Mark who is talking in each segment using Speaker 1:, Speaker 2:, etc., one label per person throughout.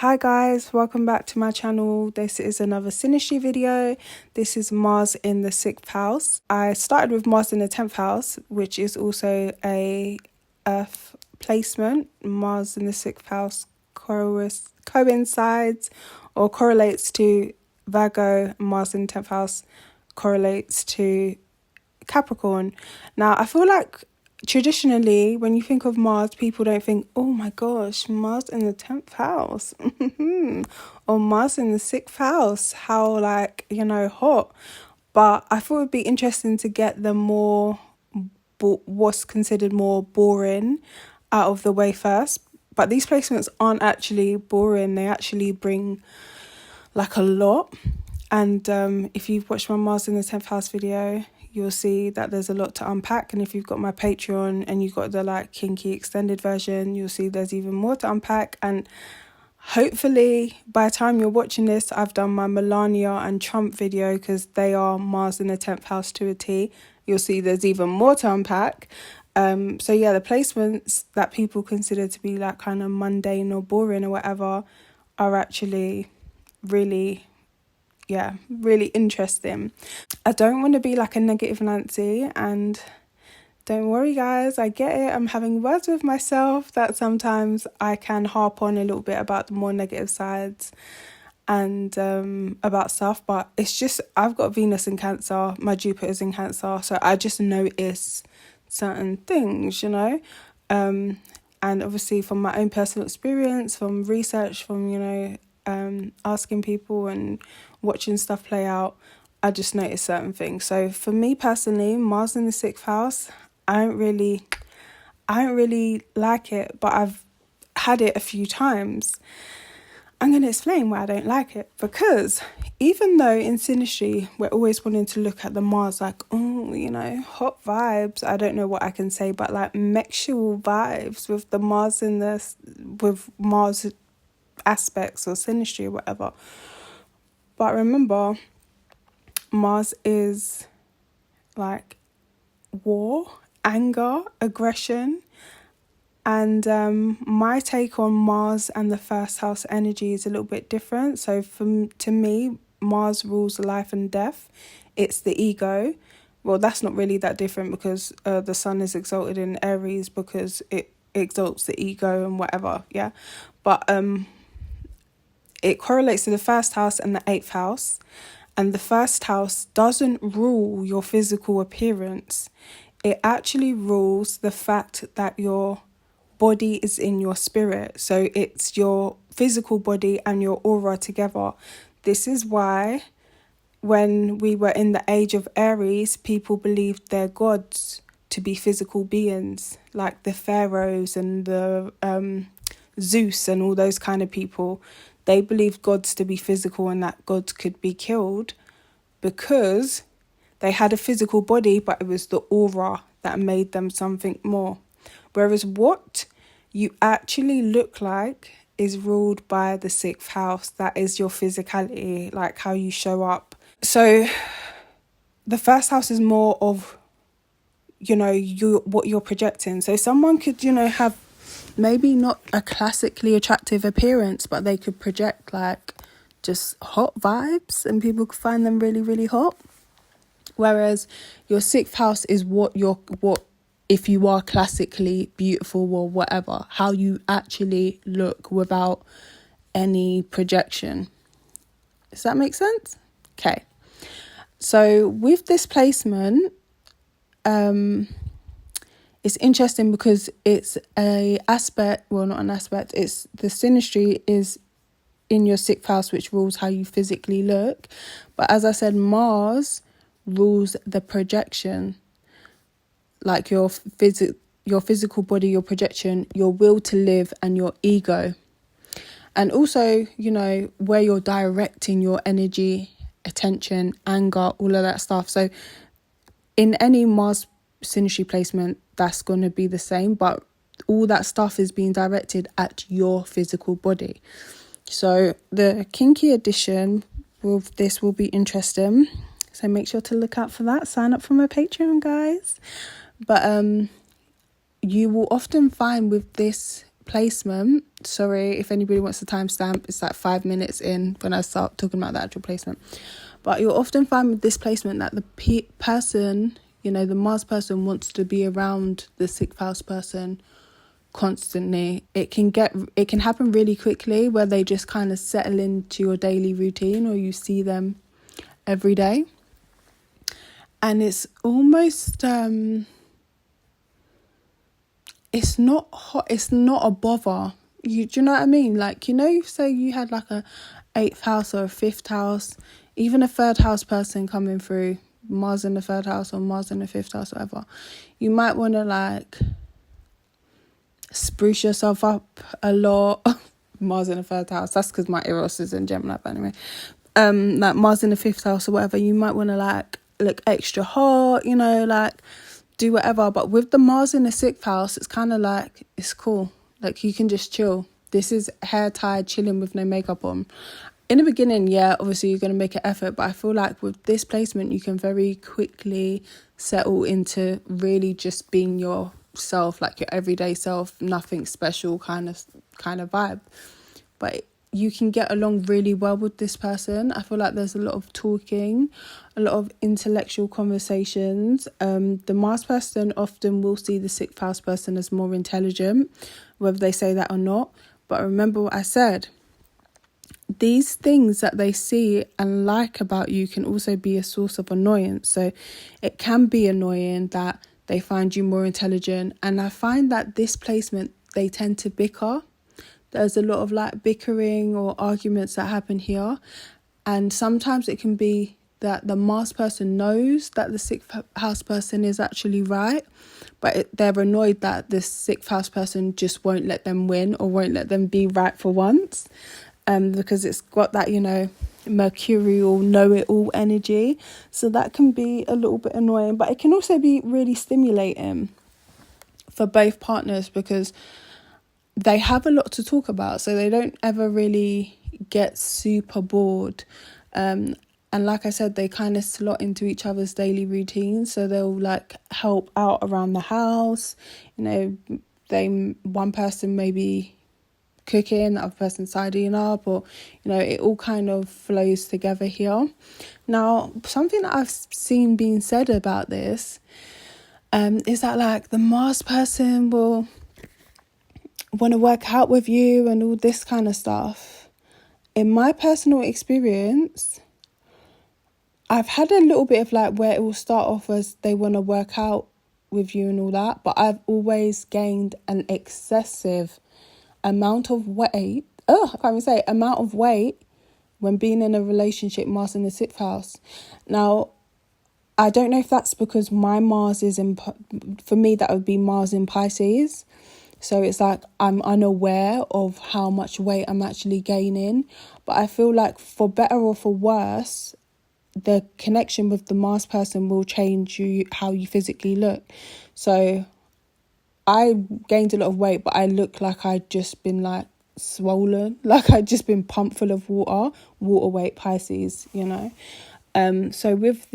Speaker 1: Hi guys, welcome back to my channel. This is another Synastry video. This is Mars in the 6th house. I started with Mars in the 10th house, which is also a Earth placement. Mars in the 6th house coincides or correlates to Virgo. Mars in the 10th house correlates to Capricorn. Now, I feel like traditionally, when you think of Mars, people don't think, oh my gosh, Mars in the 10th house or Mars in the 6th house, how hot. But I thought it would be interesting to get the more, what's considered more boring out of the way first. But these placements aren't actually boring. They actually bring like a lot. And if you've watched my Mars in the 10th house video, you'll see that there's a lot to unpack. And if you've got my Patreon and you've got the kinky extended version, you'll see there's even more to unpack. And hopefully by the time you're watching this, I've done my Melania and Trump video, because they are Mars in the 10th house to a T. You'll see there's even more to unpack. So yeah, the placements that people consider to be like kind of mundane or boring or whatever are actually really interesting. I don't want to be like a negative Nancy, and don't worry guys, I get it. I'm having words with myself that sometimes I can harp on a little bit about the more negative sides and about stuff, but it's just I've got Venus in Cancer, my Jupiter's in Cancer, so I just notice certain things, and obviously from my own personal experience, from research, from asking people and watching stuff play out, I just notice certain things. So for me personally, Mars in the 6th house, I don't really like it, but I've had it a few times. I'm going to explain why I don't like it, because even though in Synastry we're always wanting to look at the Mars like, hot vibes, I don't know what I can say, but like sexual vibes with the Mars with Mars aspects or Synastry or whatever. But remember, Mars is like war, anger, aggression. And my take on Mars and the first house energy is a little bit different. So to me, Mars rules life and death. It's the ego. Well, that's not really that different, because the sun is exalted in Aries because it exalts the ego and whatever, yeah. But it correlates to the first house and the 8th house. And the first house doesn't rule your physical appearance. It actually rules the fact that your body is in your spirit. So it's your physical body and your aura together. This is why when we were in the age of Aries, people believed their gods to be physical beings, like the pharaohs and the Zeus and all those kind of people. They believed gods to be physical and that gods could be killed because they had a physical body, but it was the aura that made them something more. Whereas what you actually look like is ruled by the 6th house. That is your physicality, like how you show up. So the first house is more of, what you're projecting. So someone could, have maybe not a classically attractive appearance, but they could project like just hot vibes and people could find them really, really hot. Whereas your 6th house is what if you are classically beautiful or whatever, how you actually look without any projection. Does that make sense? Okay. So with this placement, it's interesting because it's it's the Synastry is in your 6th house, which rules how you physically look. But as I said, Mars rules the projection, like your physical body, your projection, your will to live, and your ego. And also, where you're directing your energy, attention, anger, all of that stuff. So in any Mars Synastry placement, that's going to be the same, but all that stuff is being directed at your physical body. So the kinky edition with this will be interesting. So make sure to look out for that. Sign up for my Patreon, guys. But you will often find with this placement, sorry if anybody wants the timestamp, it's like 5 minutes in when I start talking about the actual placement. But you'll often find with this placement that the person, you know, the Mars person wants to be around the 6th house person constantly. It can happen really quickly where they just kind of settle into your daily routine or you see them every day. And it's almost it's not hot, it's not a bother. Do you know what I mean? Like, you know, say you had like a 8th house or a 5th house, even a 3rd house person coming through, Mars in the 3rd house or Mars in the 5th house, whatever. You might want to like spruce yourself up a lot. Mars in the 3rd house, that's because my Eros is in Gemini, but anyway. Like Mars in the 5th house or whatever, you might want to like look extra hot, you know, like do whatever. But with the Mars in the 6th house, it's kind of like, it's cool. Like you can just chill. This is hair tied, chilling with no makeup on. In the beginning, yeah, obviously you're going to make an effort, but I feel like with this placement, you can very quickly settle into really just being yourself, like your everyday self, nothing special kind of vibe. But you can get along really well with this person. I feel like there's a lot of talking, a lot of intellectual conversations. The Mars person often will see the 6th house person as more intelligent, whether they say that or not. But remember what I said. These things that they see and like about you can also be a source of annoyance. So it can be annoying that they find you more intelligent. And I find that this placement, they tend to bicker. There's a lot of like bickering or arguments that happen here. And sometimes it can be that the Mars person knows that the 6th house person is actually right, but they're annoyed that the 6th house person just won't let them win or won't let them be right for once. Because it's got that, you know, mercurial know-it-all energy. So that can be a little bit annoying, but it can also be really stimulating for both partners because they have a lot to talk about. So they don't ever really get super bored. And like I said, they kind of slot into each other's daily routines. So they'll like help out around the house. You know, one person maybe cooking, the other person tidying up, or you know, it all kind of flows together here. Now, something that I've seen being said about this is that like the Mars person will want to work out with you and all this kind of stuff. In my personal experience, I've had a little bit of like where it will start off as they want to work out with you and all that, but I've always gained an excessive amount of weight. Amount of weight when being in a relationship, Mars in the 6th house. Now, I don't know if that's because my Mars is for me, that would be Mars in Pisces. So it's like I'm unaware of how much weight I'm actually gaining. But I feel like for better or for worse, the connection with the Mars person will change how you physically look. So I gained a lot of weight, but I look like I'd just been like swollen, like I'd just been pumped full of water weight, Pisces, you know. So with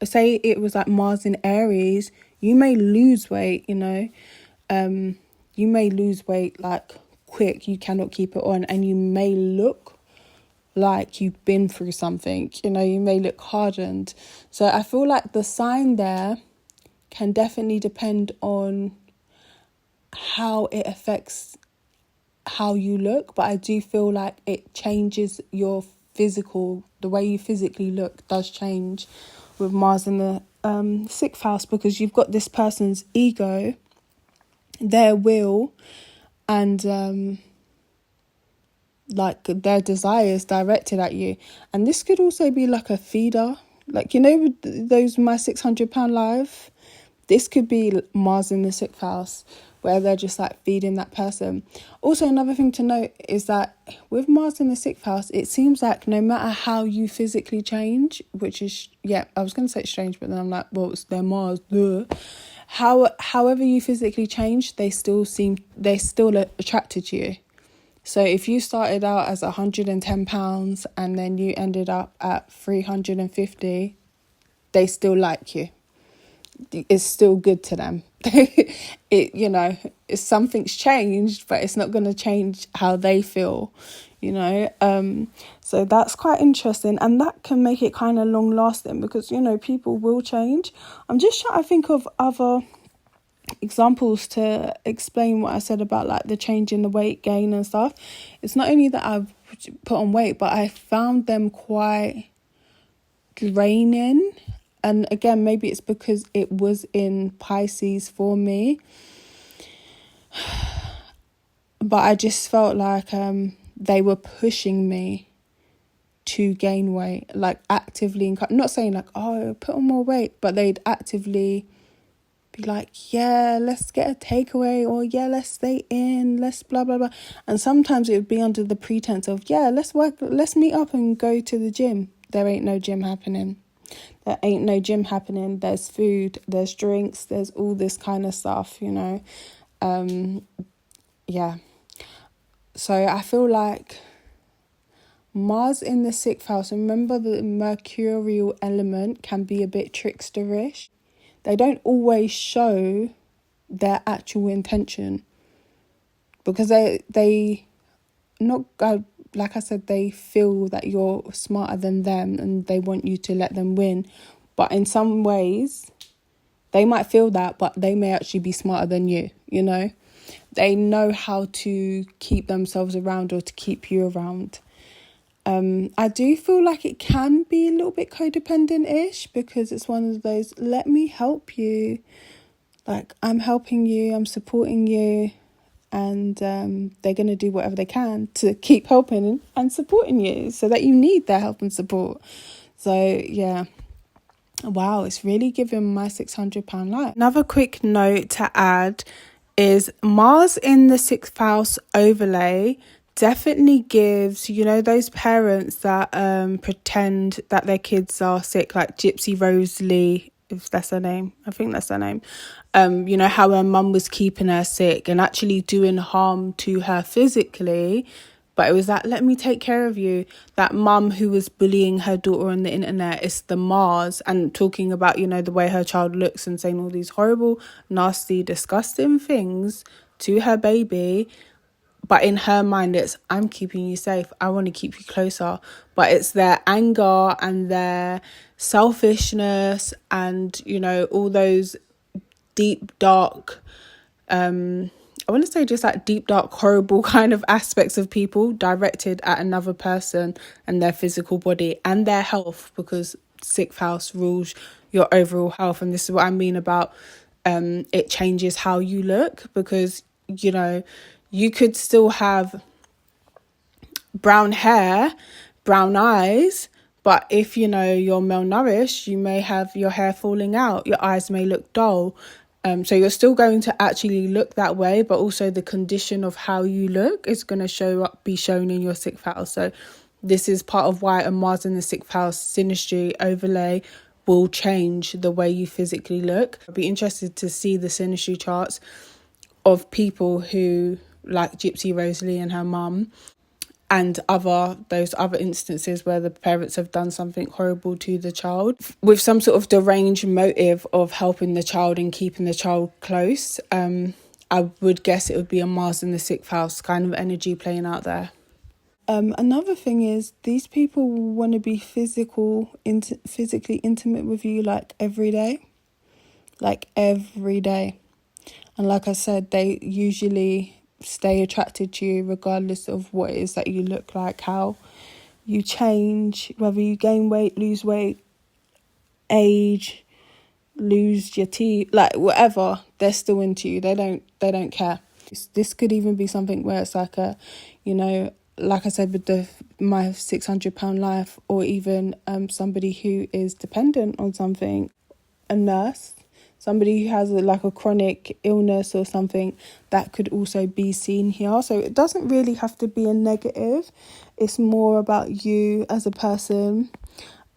Speaker 1: say it was like Mars in Aries, you may lose weight, you know. You may lose weight like quick, you cannot keep it on, and you may look like you've been through something, you know, you may look hardened. So I feel like the sign there can definitely depend on how it affects how you look, but I do feel like it changes your physical, the way you physically look does change with Mars in the 6th house, because you've got this person's ego, their will, and like their desires directed at you. And this could also be like a feeder, like, you know, those My 600 Pound Life. This could be Mars in the 6th house, where they're just like feeding that person. Also, another thing to note is that with Mars in the 6th house, it seems like no matter how you physically change, which is, yeah, I was going to say it's strange, but then I'm like, well, it's their Mars, duh. However you physically change, they're still attracted to you. So if you started out as 110 pounds and then you ended up at 350, they still like you. It's still good to them it, you know, if something's changed, but it's not going to change how they feel, you know. So that's quite interesting, and that can make it kind of long lasting, because, you know, people will change. I'm just trying to think of other examples to explain what I said about like the change in the weight gain and stuff. It's not only that I've put on weight, but I found them quite draining. And again, maybe it's because it was in Pisces for me, but I just felt like they were pushing me to gain weight, like actively, not saying like, oh, put on more weight, but they'd actively be like, yeah, let's get a takeaway, or yeah, let's stay in, let's blah blah blah. And sometimes it would be under the pretense of, yeah, let's meet up and go to the gym. There ain't no gym happening. There's food, there's drinks, there's all this kind of stuff, you know. Yeah. So I feel like Mars in the 6th house, remember the mercurial element can be a bit tricksterish. They don't always show their actual intention, because they not like I said, they feel that you're smarter than them and they want you to let them win. But in some ways, they might feel that, but they may actually be smarter than you, you know. They know how to keep themselves around, or to keep you around. I do feel like it can be a little bit codependent-ish, because it's one of those, let me help you. Like, I'm helping you, I'm supporting you. And they're going to do whatever they can to keep helping and supporting you, so that you need their help and support. So, yeah. Wow, it's really giving my £600 life. Another quick note to add is Mars in the 6th house overlay definitely gives, you know, those parents that pretend that their kids are sick, like Gypsy Rose Lee, if that's her name. I think that's her name. You know, how her mum was keeping her sick and actually doing harm to her physically, but it was that, let me take care of you. That mum who was bullying her daughter on the internet, is the Mars, and talking about, you know, the way her child looks and saying all these horrible, nasty, disgusting things to her baby. But in her mind, it's, I'm keeping you safe, I want to keep you closer. But it's their anger and their selfishness and, you know, all those deep, dark, I want to say just like deep, dark, horrible kind of aspects of people directed at another person and their physical body and their health, because 6th house rules your overall health. And this is what I mean about it changes how you look, because, you know, you could still have brown hair, brown eyes, but if, you know, you're malnourished, you may have your hair falling out, your eyes may look dull. So you're still going to actually look that way, but also the condition of how you look is going to be shown in your 6th house. So this is part of why a Mars in the 6th house synastry overlay will change the way you physically look. I'd be interested to see the synastry charts of people who, like Gypsy Rose Lee and her mum, and those other instances where the parents have done something horrible to the child with some sort of deranged motive of helping the child and keeping the child close. I would guess it would be a Mars in the 6th house kind of energy playing out there. Another thing is, these people want to be physically intimate with you like every day. And like I said, they usually stay attracted to you regardless of what it is that you look like, how you change, whether you gain weight, lose weight, age, lose your teeth, like whatever, they're still into you. They don't care. This could even be something where it's like a, you know, like I said with my £600 life, or even somebody who is dependent on something, a nurse, somebody who has like a chronic illness or something, that could also be seen here. So it doesn't really have to be a negative. It's more about you as a person,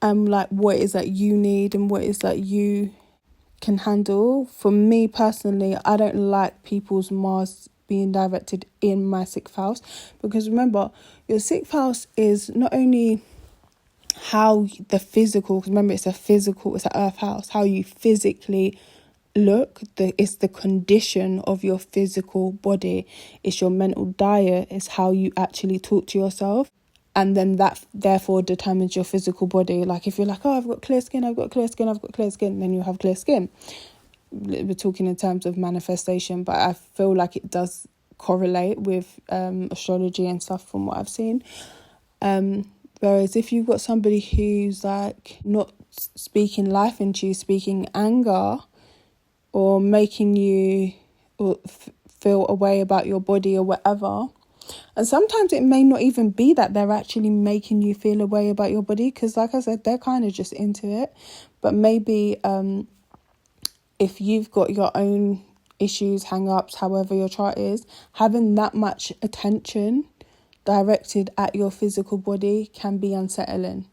Speaker 1: like what it is that you need and what it is that you can handle. For me personally, I don't like people's Mars being directed in my 6th house, because remember, your 6th house is not only how the physical, because remember it's an earth house, how you physically look. It's the condition of your physical body. It's your mental diet. It's how you actually talk to yourself. And then that therefore determines your physical body. Like if you're like, oh, I've got clear skin, I've got clear skin, I've got clear skin, then you have clear skin. We're talking in terms of manifestation, but I feel like it does correlate with astrology and stuff from what I've seen. Whereas if you've got somebody who's like not speaking life into you, speaking anger, or making you feel a way about your body or whatever, and sometimes it may not even be that they're actually making you feel a way about your body, because like I said, they're kind of just into it. But maybe if you've got your own issues, hang-ups, however your chart is, having that much attention directed at your physical body can be unsettling.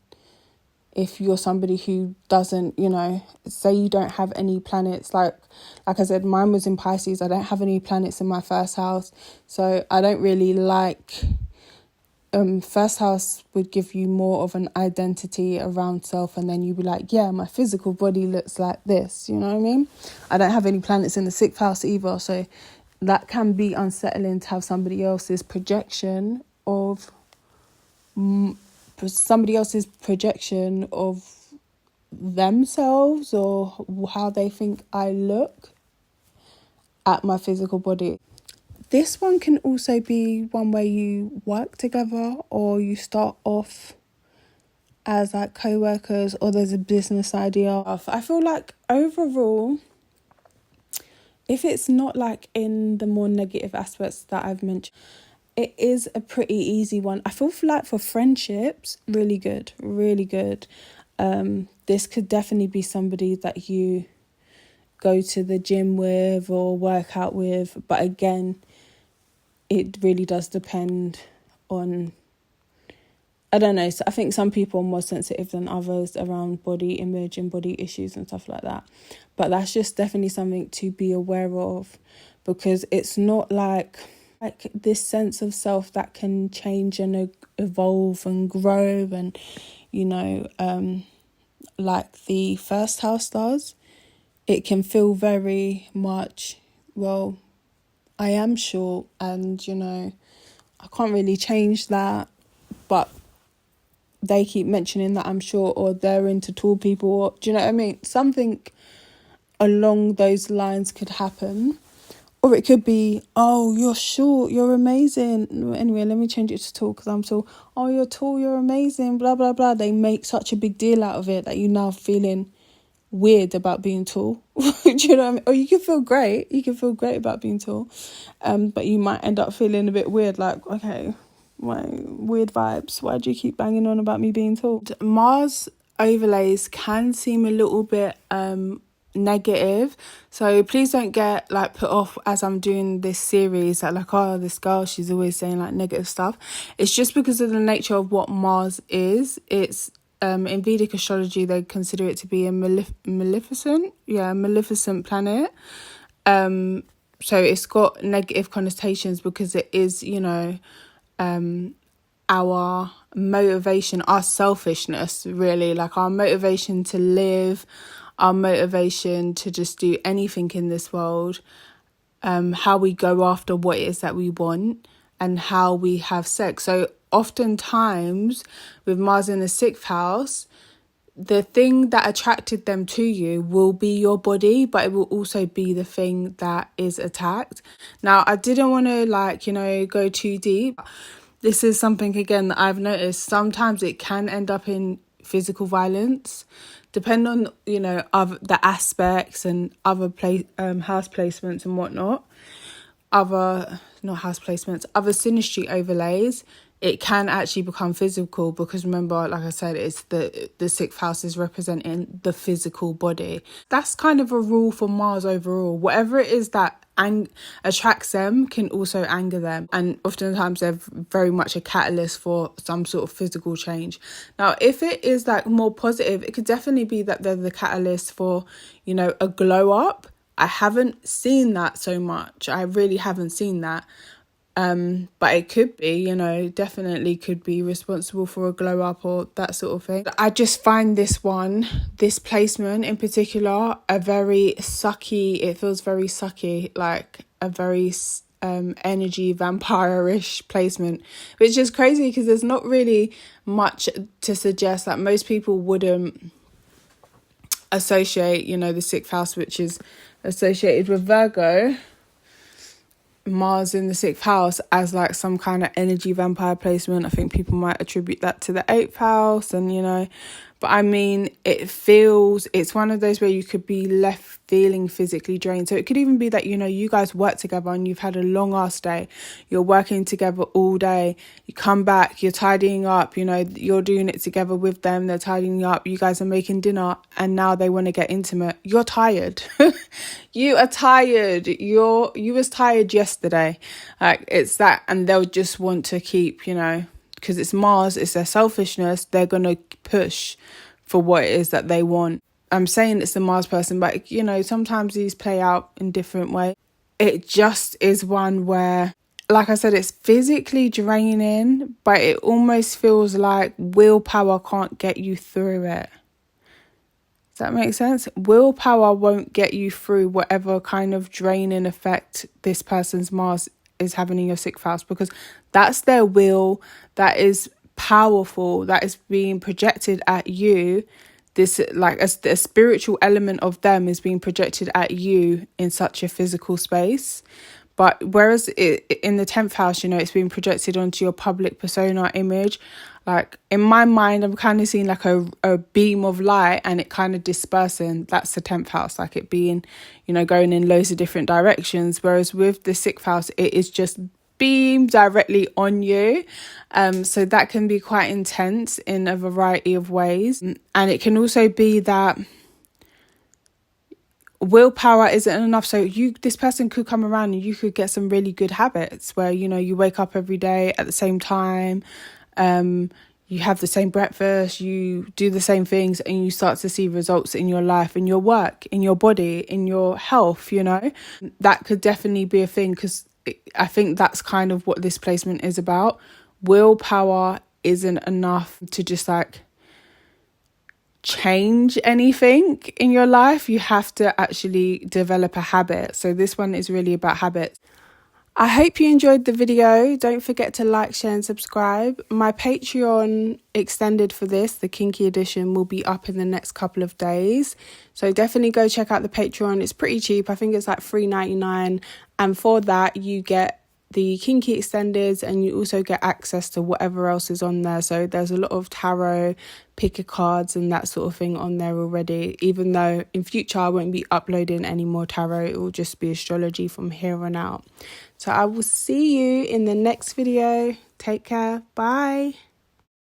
Speaker 1: If you're somebody who doesn't, say you don't have any planets, like I said, mine was in Pisces. I don't have any planets in my first house. So I don't really like, first house would give you more of an identity around self. And then you'd be like, yeah, my physical body looks like this. You know what I mean? I don't have any planets in the 6th house either. So that can be unsettling to have somebody else's projection of themselves or how they think I look at my physical body. This one can also be one where you work together, or you start off as like co-workers, or there's a business idea. I feel like overall, if it's not like in the more negative aspects that I've mentioned, it is a pretty easy one. I feel like for friendships, really good. This could definitely be somebody that you go to the gym with or work out with. But again, it really does depend on, I don't know. So I think some people are more sensitive than others around body image and body issues and stuff like that. But that's just definitely something to be aware of, because it's not like this sense of self that can change and evolve and grow and, like the first house does. It can feel very much, well, I am short and, I can't really change that, but they keep mentioning that I'm short, or they're into tall people, or, do you know what I mean? Something along those lines could happen. Or it could be, oh, you're short, you're amazing. Anyway, let me change it to tall because I'm tall. Oh, you're tall, you're amazing, blah, blah, blah. They make such a big deal out of it that you're now feeling weird about being tall. Do you know what I mean? Or you can feel great. You can feel great about being tall. But you might end up feeling a bit weird, like, okay, my weird vibes. Why do you keep banging on about me being tall? Mars overlays can seem a little bit negative, so please don't get like put off as I'm doing this series that like, oh, this girl, she's always saying like negative stuff. It's just because of the nature of what Mars is. It's in Vedic astrology they consider it to be a maleficent planet. So it's got negative connotations because it is, our motivation, our selfishness, really, like our motivation to live, our motivation to just do anything in this world, how we go after what it is that we want, and how we have sex. So oftentimes with Mars in the 6th house, the thing that attracted them to you will be your body, but it will also be the thing that is attacked. Now, I didn't want to go too deep. This is something, again, that I've noticed. Sometimes it can end up in physical violence, depending on, of the aspects and other house placements and whatnot. Other synastry overlays, it can actually become physical because remember, like I said, it's the 6th house is representing the physical body. That's kind of a rule for Mars overall. Whatever it is that attracts them can also anger them, and oftentimes they're very much a catalyst for some sort of physical change. Now, if it is like more positive, it could definitely be that they're the catalyst for, a glow up. I haven't seen that so much. I really haven't seen that. But it could be, you know, definitely could be responsible for a glow up or that sort of thing. I just find this placement in particular, a very sucky, it feels very sucky, like a very energy vampire-ish placement, which is crazy because there's not really much to suggest that most people wouldn't associate, you know, the 6th house, which is associated with Virgo, Mars in the 6th house, as like some kind of energy vampire placement. I think people might attribute that to the 8th house, and, you know, but I mean, it's one of those where you could be left feeling physically drained. So it could even be that, you know, you guys work together and you've had a long ass day. You're working together all day. You come back, you're tidying up, you know, you're doing it together with them. They're tidying up. You guys are making dinner and now they want to get intimate. You're tired. You are tired. You was tired yesterday. Like, it's that, and they'll just want to keep, you know, because it's Mars, it's their selfishness. They're going to push for what it is that they want. I'm saying it's the Mars person, but, you know, sometimes these play out in different ways. It just is one where, like I said, it's physically draining, but it almost feels like willpower can't get you through it. Does that make sense? Willpower won't get you through whatever kind of draining effect this person's Mars is having in your 6th house, because that's their will, that is powerful, that is being projected at you. This, like, a spiritual element of them is being projected at you in such a physical space. But whereas in the 10th house, you know, it's being projected onto your public persona image. Like, in my mind, I'm kind of seeing like a beam of light and it kind of dispersing. That's the 10th house, like it being, you know, going in loads of different directions. Whereas with the 6th house, it is just beamed directly on you. So that can be quite intense in a variety of ways. And it can also be that willpower isn't enough. So this person could come around and you could get some really good habits where, you know, you wake up every day at the same time, you have the same breakfast, you do the same things, and you start to see results in your life, in your work, in your body, in your health. You know, that could definitely be a thing, because I think that's kind of what this placement is about. Willpower isn't enough to just like change anything in your life. You have to actually develop a habit. So this one is really about habits. I hope you enjoyed the video. Don't forget to like, share and subscribe. My Patreon extended for this, the Kinky edition, will be up in the next couple of days. So definitely go check out the Patreon. It's pretty cheap. I think it's like $3.99. And for that, you get the Kinky extendeds and you also get access to whatever else is on there. So there's a lot of tarot, picker cards and that sort of thing on there already. Even though in future I won't be uploading any more tarot, it will just be astrology from here on out. So I will see you in the next video. Take care. Bye.